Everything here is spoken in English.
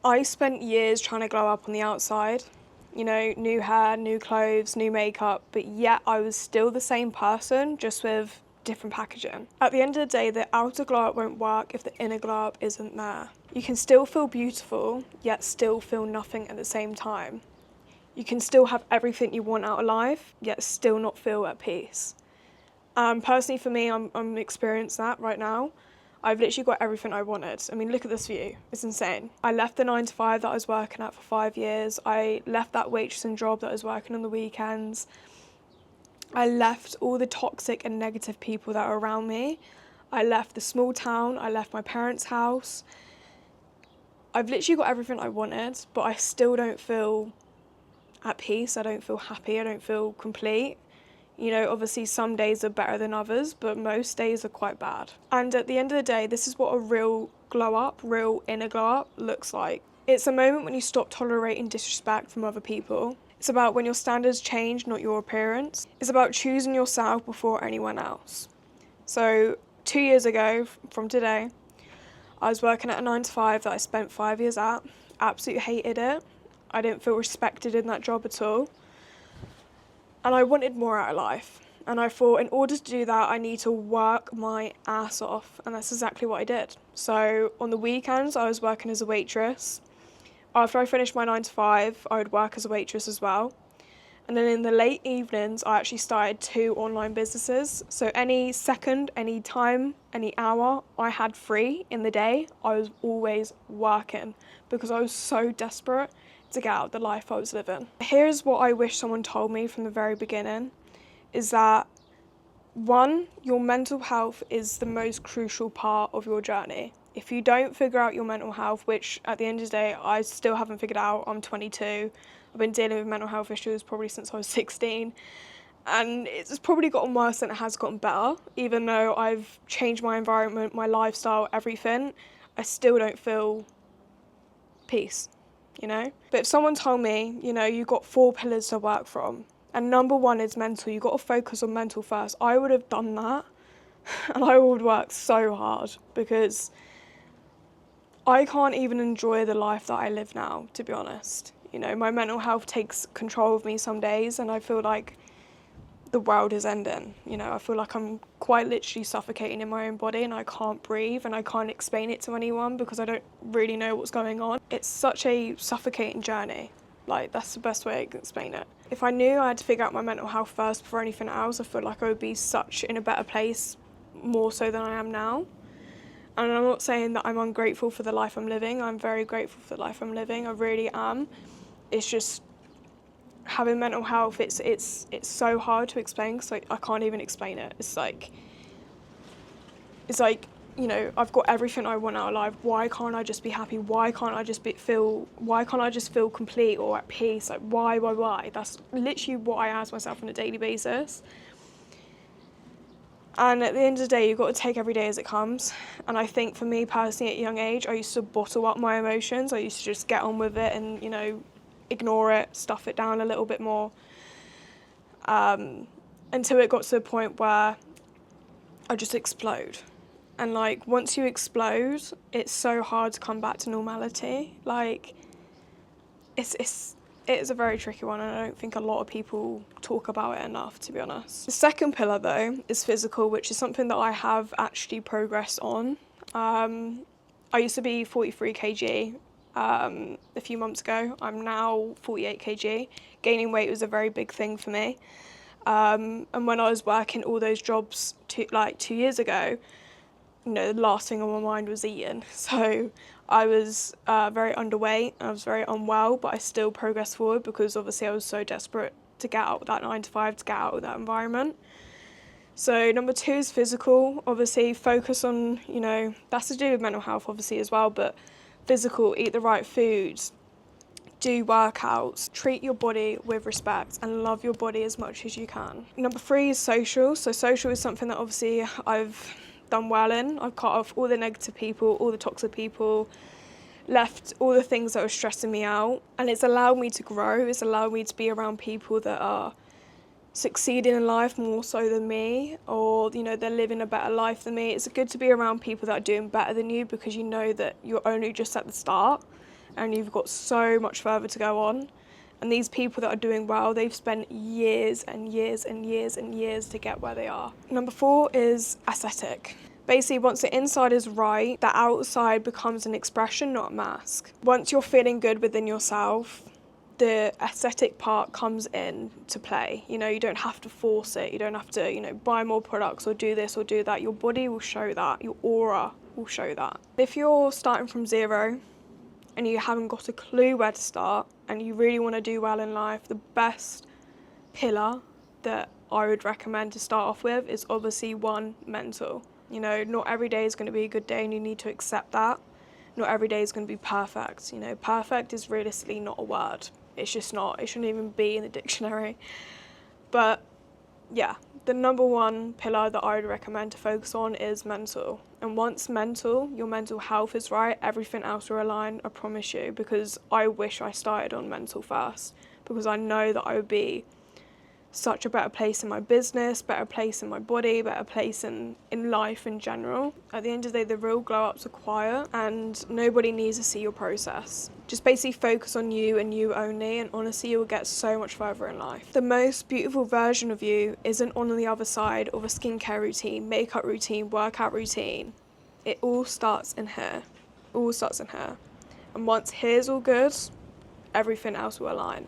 I spent years trying to glow up on the outside, you know, new hair, new clothes, new makeup, but yet I was still the same person, just with different packaging. At the end of the day, the outer glow up won't work if the inner glow up isn't there. You can still feel beautiful, yet still feel nothing at the same time. You can still have everything you want out of life, yet still not feel at peace. Personally, for me, I'm experiencing that right now. I've literally got everything I wanted. I mean, look at this view. It's insane. I left the 9 to 5 that I was working at for 5 years. I left that waitressing job that I was working on the weekends. I left all the toxic and negative people that were around me. I left the small town. I left my parents' house. I've literally got everything I wanted, but I still don't feel at peace. I don't feel happy. I don't feel complete. You know, obviously some days are better than others, but most days are quite bad. And at the end of the day, this is what a real glow up, real inner glow up looks like. It's a moment when you stop tolerating disrespect from other people. It's about when your standards change, not your appearance. It's about choosing yourself before anyone else. So 2 years ago from today, I was working at a 9 to 5 that I spent 5 years at. Absolutely hated it. I didn't feel respected in that job at all. And I wanted more out of life. And I thought in order to do that, I need to work my ass off. And that's exactly what I did. So on the weekends, I was working as a waitress. After I finished my 9 to 5, I would work as a waitress as well. And then in the late evenings, I actually started 2 online businesses. So any second, any time, any hour I had free in the day, I was always working because I was so desperate to get out of the life I was living. Here's what I wish someone told me from the very beginning, is that 1, your mental health is the most crucial part of your journey. If you don't figure out your mental health, which at the end of the day, I still haven't figured out, I'm 22, I've been dealing with mental health issues probably since I was 16, and it's probably gotten worse than it has gotten better. Even though I've changed my environment, my lifestyle, everything, I still don't feel peace, you know? But if someone told me, you know, you've got 4 pillars to work from, and number 1 is mental, you've got to focus on mental first, I would have done that, and I would work so hard, because I can't even enjoy the life that I live now, to be honest. You know, my mental health takes control of me some days, and I feel like the world is ending. You know, I feel like I'm quite literally suffocating in my own body, and I can't breathe, and I can't explain it to anyone because I don't really know what's going on. It's such a suffocating journey. Like, that's the best way I can explain it. If I knew I had to figure out my mental health first before anything else, I feel like I would be such in a better place, more so than I am now. And I'm not saying that I'm ungrateful for the life I'm living. I'm very grateful for the life I'm living. I really am. It's just having mental health, it's so hard to explain because I can't even explain it. It's like, you know, I've got everything I want out of life. Why can't I just be happy? Why can't I just feel complete or at peace? Like, why? That's literally what I ask myself on a daily basis. And at the end of the day, you've got to take every day as it comes. And I think for me personally, at a young age, I used to bottle up my emotions. I used to just get on with it and, you know, ignore it, stuff it down a little bit more, until it got to the point where I just explode. And like, once you explode, it's so hard to come back to normality. Like, it is a very tricky one, and I don't think a lot of people talk about it enough, to be honest. The second pillar, though, is physical, which is something that I have actually progressed on. I used to be 43 kg a few months ago. I'm now 48 kg. Gaining weight was a very big thing for me. And when I was working all those jobs 2 years ago, you know, the last thing on my mind was eating. So I was very underweight, I was very unwell, but I still progressed forward because obviously I was so desperate to get out of that 9 to 5, to get out of that environment. So number 2 is physical. Obviously focus on, you know, that's to do with mental health obviously as well, but physical, eat the right foods, do workouts, treat your body with respect and love your body as much as you can. Number 3 is social. So social is something that obviously I've done well in. I've cut off all the negative people, all the toxic people, left all the things that were stressing me out, and it's allowed me to grow. It's allowed me to be around people that are succeeding in life more so than me, or, you know, they're living a better life than me. It's good to be around people that are doing better than you because you know that you're only just at the start and you've got so much further to go on. And these people that are doing well, they've spent years and years and years and years to get where they are. Number 4 is aesthetic. Basically, once the inside is right, the outside becomes an expression, not a mask. Once you're feeling good within yourself, the aesthetic part comes in to play. You know, you don't have to force it. You don't have to, you know, buy more products or do this or do that. Your body will show that. Your aura will show that. If you're starting from zero and you haven't got a clue where to start and you really want to do well in life, the best pillar that I would recommend to start off with is obviously one, mental. You know, not every day is going to be a good day and you need to accept that. Not every day is going to be perfect. You know, perfect is realistically not a word. It's just not. It shouldn't even be in the dictionary. But yeah, the number 1 pillar that I would recommend to focus on is mental. And once your mental health is right, everything else will align, I promise you, because I wish I started on mental first, because I know that I would be such a better place in my business, better place in my body, better place in life in general. At the end of the day, the real glow ups are quiet and nobody needs to see your process. Just basically focus on you and you only, and honestly, you will get so much further in life. The most beautiful version of you isn't on the other side of a skincare routine, makeup routine, workout routine. It all starts in here. All starts in here. And once here's all good, everything else will align.